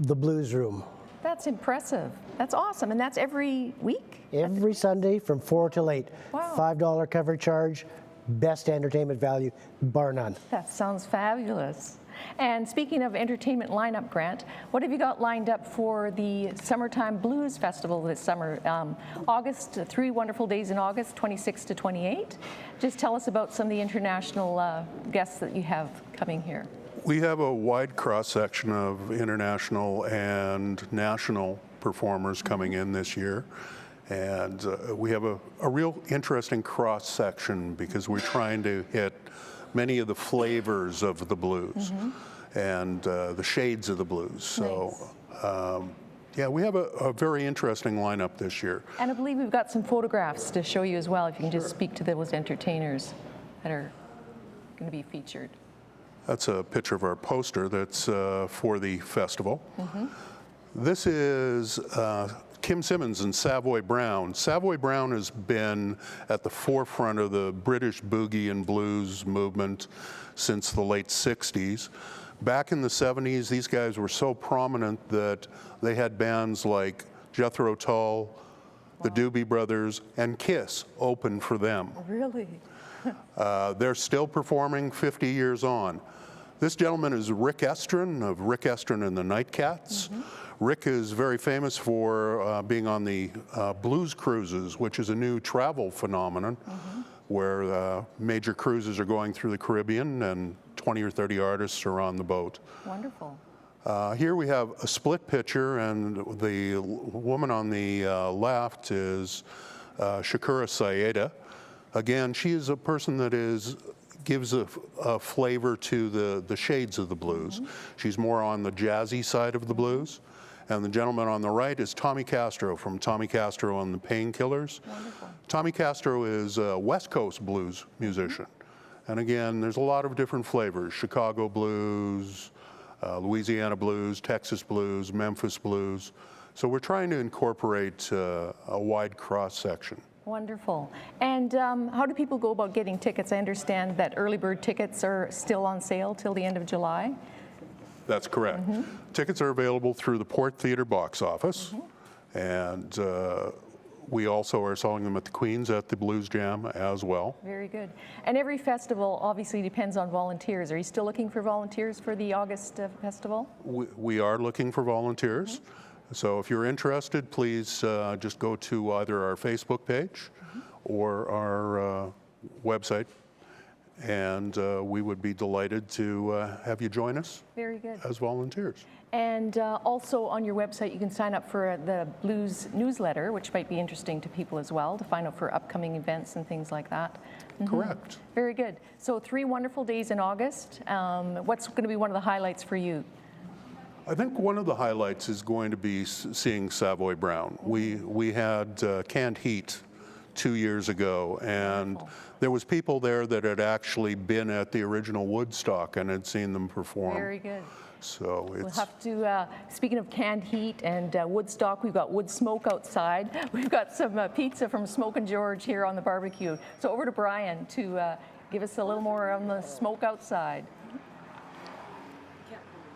the blues room. That's impressive. That's awesome. And that's every week? Every Sunday from 4 till 8. Wow. $5 cover charge, best entertainment value, bar none. That sounds fabulous. And speaking of entertainment lineup, Grant, what have you got lined up for the Summertime Blues Festival this summer? August, 3 wonderful days in August, 26 to 28. Just tell us about some of the international guests that you have coming here. We have a wide cross-section of international and national performers coming in this year. And we have a real interesting cross-section because we're trying to hit many of the flavors of the blues and the shades of the blues. So, yeah, we have a very interesting lineup this year. And I believe we've got some photographs to show you as well, if you can just speak to those entertainers that are going to be featured. That's a picture of our poster that's for the festival. This is Kim Simmons and Savoy Brown. Savoy Brown has been at the forefront of the British boogie and blues movement since the late 60s. Back in the 70s, these guys were so prominent that they had bands like Jethro Tull, the Doobie Brothers, and Kiss open for them. Really? They're still performing 50 years on. This gentleman is Rick Estrin of Rick Estrin and the Nightcats. Rick is very famous for being on the Blues Cruises, which is a new travel phenomenon where major cruises are going through the Caribbean and 20 or 30 artists are on the boat. Wonderful. Here we have a split picture, and the woman on the left is Shakura Saeda. Again, she is a person that gives a flavor to the shades of the blues. She's more on the jazzy side of the blues. And the gentleman on the right is Tommy Castro from Tommy Castro and the Painkillers. Tommy Castro is a West Coast blues musician. And again, there's a lot of different flavors: Chicago blues, Louisiana blues, Texas blues, Memphis blues. So we're trying to incorporate a wide cross-section. Wonderful. And how do people go about getting tickets? I understand that early bird tickets are still on sale till the end of July. That's correct. Tickets are available through the Port Theatre box office, and we also are selling them at the Queen's at the Blues Jam as well. Very good. And every festival obviously depends on volunteers. Are you still looking for volunteers for the August festival? We are looking for volunteers. So if you're interested, please just go to either our Facebook page or our website, and we would be delighted to have you join us Very good. as volunteers. And also on your website, you can sign up for the Blues newsletter, which might be interesting to people as well, to find out for upcoming events and things like that. Correct. Very good. So 3 wonderful days in August. What's going to be one of the highlights for you? I think one of the highlights is going to be seeing Savoy Brown. We had Canned Heat 2 years ago, and there was people there that had actually been at the original Woodstock and had seen them perform. Very good. So We'll it's have to, speaking of Canned Heat and Woodstock, we've got wood smoke outside. We've got some pizza from Smokin George here on the barbecue. So over to Brian to give us a little more on the smoke outside.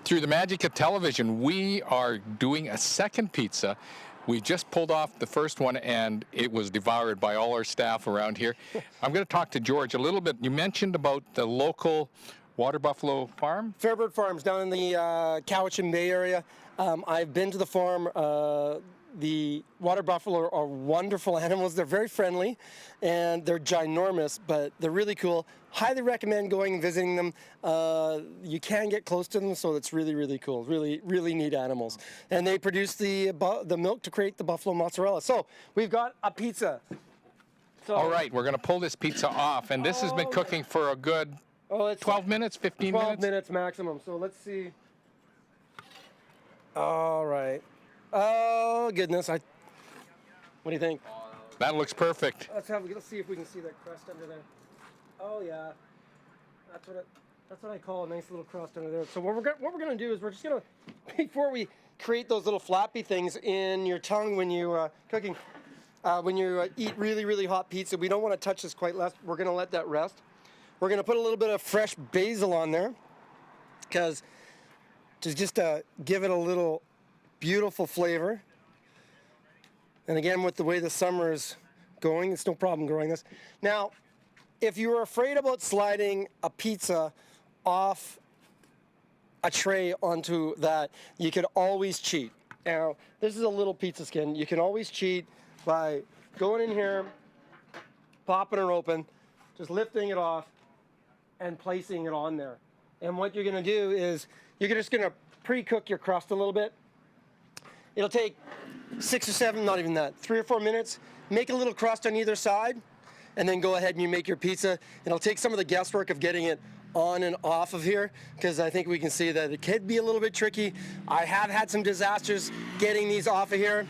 Through the magic of television, we are doing a second pizza. We just pulled off the first one, and it was devoured by all our staff around here. I'm going to talk to George a little bit. You mentioned about the local Water Buffalo Farm? Fairbird Farms down in the Cowichan Bay area. I've been to the farm. The water buffalo are wonderful animals. They're very friendly, and they're ginormous, but they're really cool. Highly recommend going and visiting them. You can get close to them, so it's really, really cool. Really, really neat animals. And they produce the milk to create the buffalo mozzarella. So we've got a pizza. So, all right, we're going to pull this pizza off, and this has been cooking for a good 12 minutes, 15 minutes? 12 minutes maximum. So let's see. All right. Oh, goodness. What do you think? That looks perfect. Let's see if we can see that crust under there. Oh, yeah. That's what I call a nice little crust under there. So what we're going to do is we're just going to, before we create those little flappy things in your tongue when you cooking, when you eat really, really hot pizza, we don't want to touch this quite less. We're going to let that rest. We're going to put a little bit of fresh basil on there because to just give it a little beautiful flavor. And again, with the way the summer is going, it's no problem growing this. Now, if you were afraid about sliding a pizza off a tray onto that, you could always cheat. Now, this is a little pizza skin. You can always cheat by going in here, popping her open, just lifting it off, and placing it on there. And what you're gonna do is you're just gonna pre-cook your crust a little bit. It'll take 6 or 7, not even that, 3 or 4 minutes. Make a little crust on either side, and then go ahead and you make your pizza. It'll take some of the guesswork of getting it on and off of here, because I think we can see that it could be a little bit tricky. I have had some disasters getting these off of here.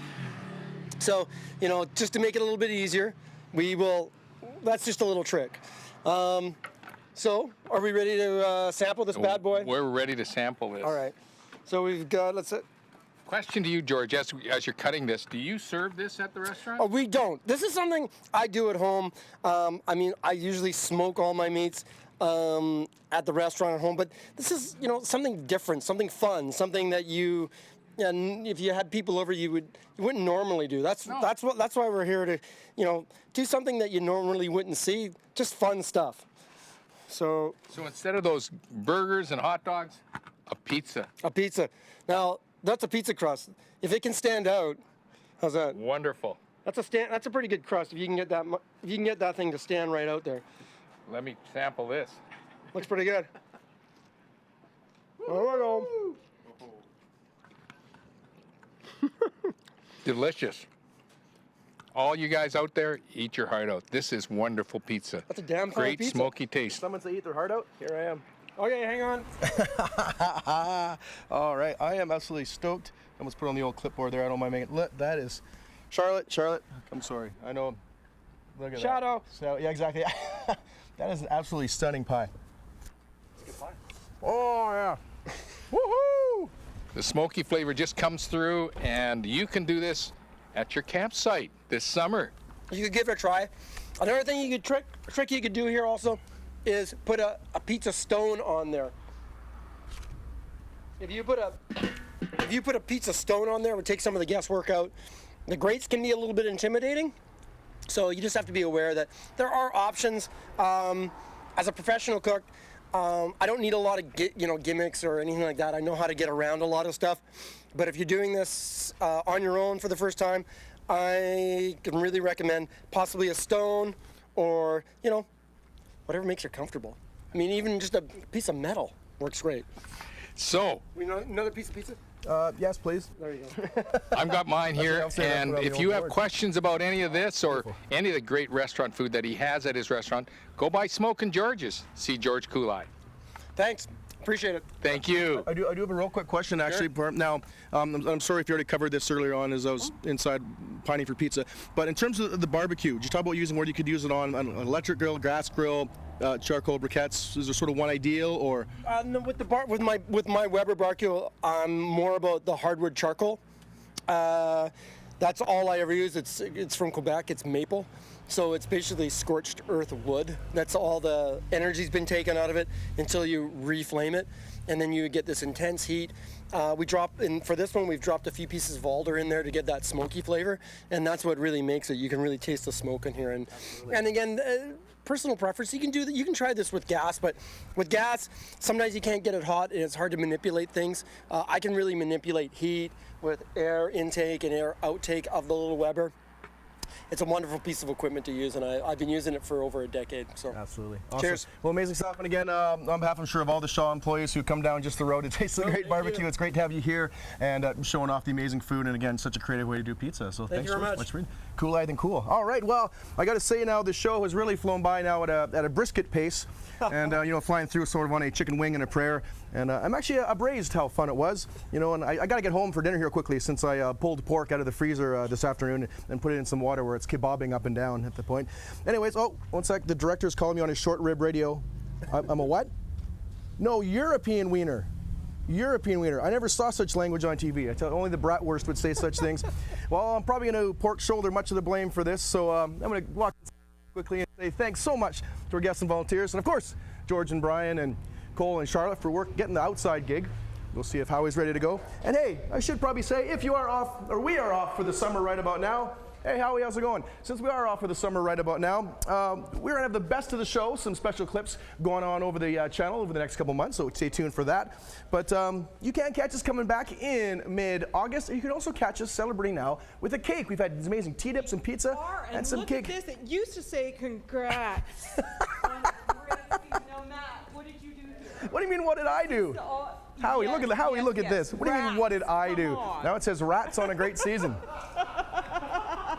So, you know, just to make it a little bit easier, that's just a little trick. So, are we ready to sample this bad boy? We're ready to sample this. All right. So we've got, Question to you, George, as you're cutting this, do you serve this at the restaurant? Oh, we don't. This is something I do at home. I mean, I usually smoke all my meats at the restaurant at home, but this is, you know, something different, something fun, something that if you had people over, you wouldn't normally do. That's why we're here to, you know, do something that you normally wouldn't see, just fun stuff. So instead of those burgers and hot dogs, a pizza. A pizza. Now, that's a pizza crust. If it can stand out, how's that? Wonderful. That's a pretty good crust. If you can get that thing to stand right out there. Let me sample this. Looks pretty good. Oh, Delicious. All you guys out there, eat your heart out. This is wonderful pizza. That's a damn fine great pizza. Smoky taste. Someone say eat their heart out? Here I am. Okay, hang on. All right, I am absolutely stoked. I almost put on the old clipboard there. I don't mind making it. That is Charlotte. I'm sorry. I know. Look at Shadow. that. So, yeah, exactly. That is an absolutely stunning pie. It's good pie. Oh yeah. Woohoo! The smoky flavor just comes through, and you can do this at your campsite this summer. You could give it a try. Another thing you could trick you could do here also is put a pizza stone on there. If you put a pizza stone on there, it would take some of the guesswork out. The grates can be a little bit intimidating, so you just have to be aware that there are options. As a professional cook, I don't need a lot of gimmicks or anything like that. I know how to get around a lot of stuff. But if you're doing this on your own for the first time, I can really recommend possibly a stone or, whatever makes you comfortable. I mean, even just a piece of metal works great. So, another piece of pizza? Yes, please. There you go. I've got mine here, and if you have board. questions about any of this or any of the great restaurant food that he has at his restaurant, go by Smokin George's. See George Kulai. Thanks. Appreciate it. Thank you. I do have a real quick question, actually. Sure. Now, I'm sorry if you already covered this earlier on as I was inside pining for pizza. But in terms of the barbecue, did you talk about using where you could use it on an electric grill, gas grill, charcoal briquettes? Is there sort of one ideal, or? No, with my Weber barbecue, I'm more about the hardwood charcoal. That's all I ever use. It's from Quebec. It's maple. So it's basically scorched earth wood. That's all the energy's been taken out of it until you reflame it, and then you get this intense heat. For this one, we've dropped a few pieces of alder in there to get that smoky flavor, and that's what really makes it. You can really taste the smoke in here, and again, personal preference. You can do that. You can try this with gas, but with gas, sometimes you can't get it hot, and it's hard to manipulate things. I can really manipulate heat with air intake and air outtake of the little Weber. It's a wonderful piece of equipment to use, and I've been using it for over a decade. So absolutely. Awesome. Cheers. Well, amazing stuff. And again, on behalf, I'm sure, of all the Shaw employees who come down just the road to taste the great barbecue, it's great to have you here and showing off the amazing food. And again, such a creative way to do pizza. So Thank you very much. Cooler than cool. All right. Well, I got to say now, the show has really flown by now at a brisket pace, and flying through sort of on a chicken wing and a prayer. And I'm actually abrased how fun it was, and I got to get home for dinner here quickly since I pulled pork out of the freezer this afternoon and put it in some water where it's kebabbing up and down at the point. Anyways, one sec, the director's calling me on his short rib radio. I'm a what? No, European wiener. European wiener. I never saw such language on TV. I tell only the bratwurst would say such things. Well, I'm probably going to pork shoulder much of the blame for this, so I'm going to walk quickly and say thanks so much to our guests and volunteers, and of course, George and Brian and Cole and Charlotte for getting the outside gig. We'll see if Howie's ready to go. And hey, I should probably say, if you are off, or we are off for the summer right about now, hey Howie, how's it going? Since we are off for the summer right about now, we're gonna have the best of the show, some special clips going on over the channel over the next couple months, so stay tuned for that. But you can catch us coming back in mid-August. You can also catch us celebrating now with a cake. We've had these amazing tea dips and pizza and some look cake. At this. It used to say congrats. What did you do here? What do you mean, what did I do? Howie, look at this. What do you mean, what did I do? Now it says rats on a great season.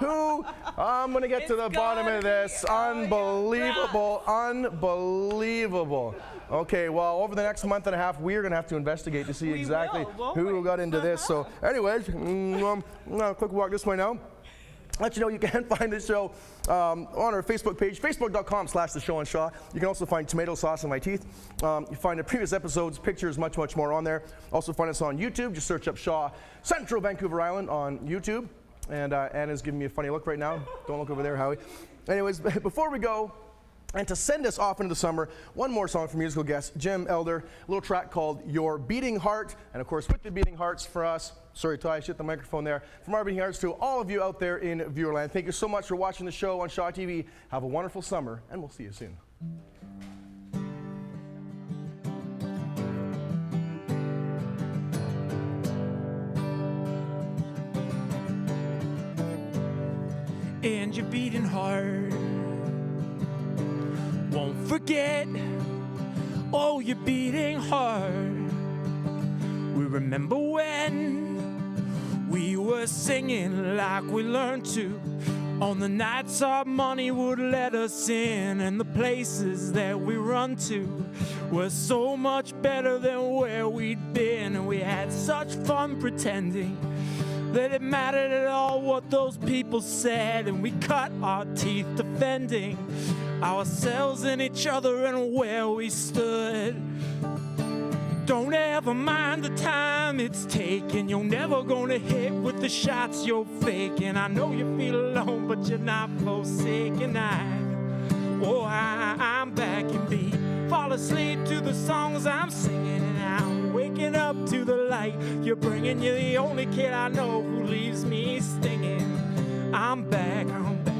I'm going to get to the bottom of this. Unbelievable, unbelievable. Okay, well, over the next month and a half, we're going to have to investigate to see exactly who got into this. So anyways, quick walk this way now. Let you know you can find the show on our Facebook page, facebook.com/The Show on Shaw. You can also find tomato sauce in my teeth. You find the previous episodes, pictures, much more on there. Also find us on YouTube. Just search up Shaw Central Vancouver Island on YouTube. And Anna's giving me a funny look right now. Don't look over there, Howie. Anyways, before we go, and to send us off into the summer, one more song from musical guest Jim Elder, a little track called Your Beating Heart. And of course, with the beating hearts for us, sorry Ty, I shit the microphone there, from our beating hearts to all of you out there in viewerland, thank you so much for watching the show on Shaw TV. Have a wonderful summer, and we'll see you soon. And your beating heart won't forget. Oh, your beating heart. We remember when we were singing like we learned to, on the nights our money would let us in, and the places that we run to were so much better than where we'd been, and we had such fun pretending that it mattered at all what those people said, and we cut our teeth defending ourselves and each other and where we stood. Don't ever mind the time it's taking. You're never gonna hit with the shots you're faking. I know you feel alone, but you're not forsaken. I'm back in beat. Fall asleep to the songs I'm singing, and I'm waking up to the light you're bringing. You're the only kid I know who leaves me stinging. I'm back in beat.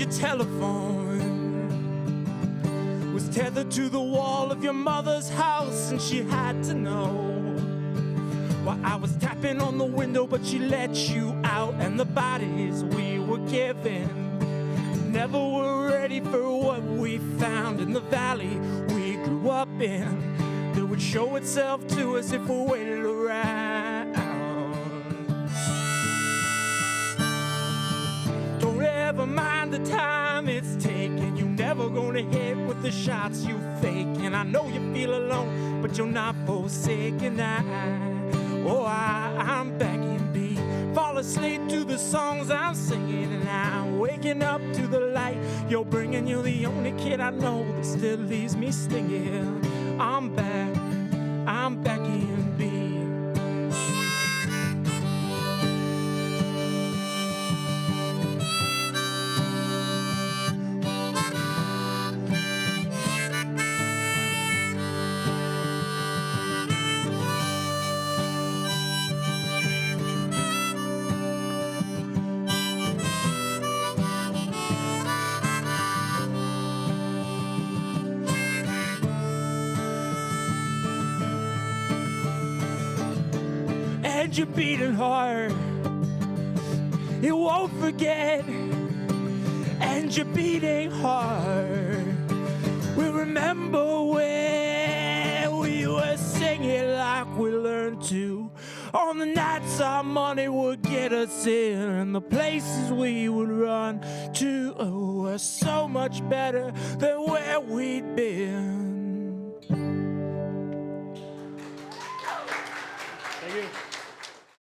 your telephone was tethered to the wall of your mother's house, and she had to know. While I was tapping on the window, but she let you out, and the bodies we were given never were ready for what we found in the valley we grew up in, that would show itself to us if we waited around. Don't ever mind the time it's taking. You're never gonna hit with the shots you fake. And I know you feel alone, but you're not forsaken. I'm begging B. Fall asleep to the songs I'm singing, and I'm waking up to the light you're bringing. You're the only kid I know that still leaves me stinging. I'm back in B. And you're beating hard, you won't forget. And you're beating hard. We remember when we were singing like we learned to, on the nights our money would get us in, and the places we would run to were so much better than where we'd been.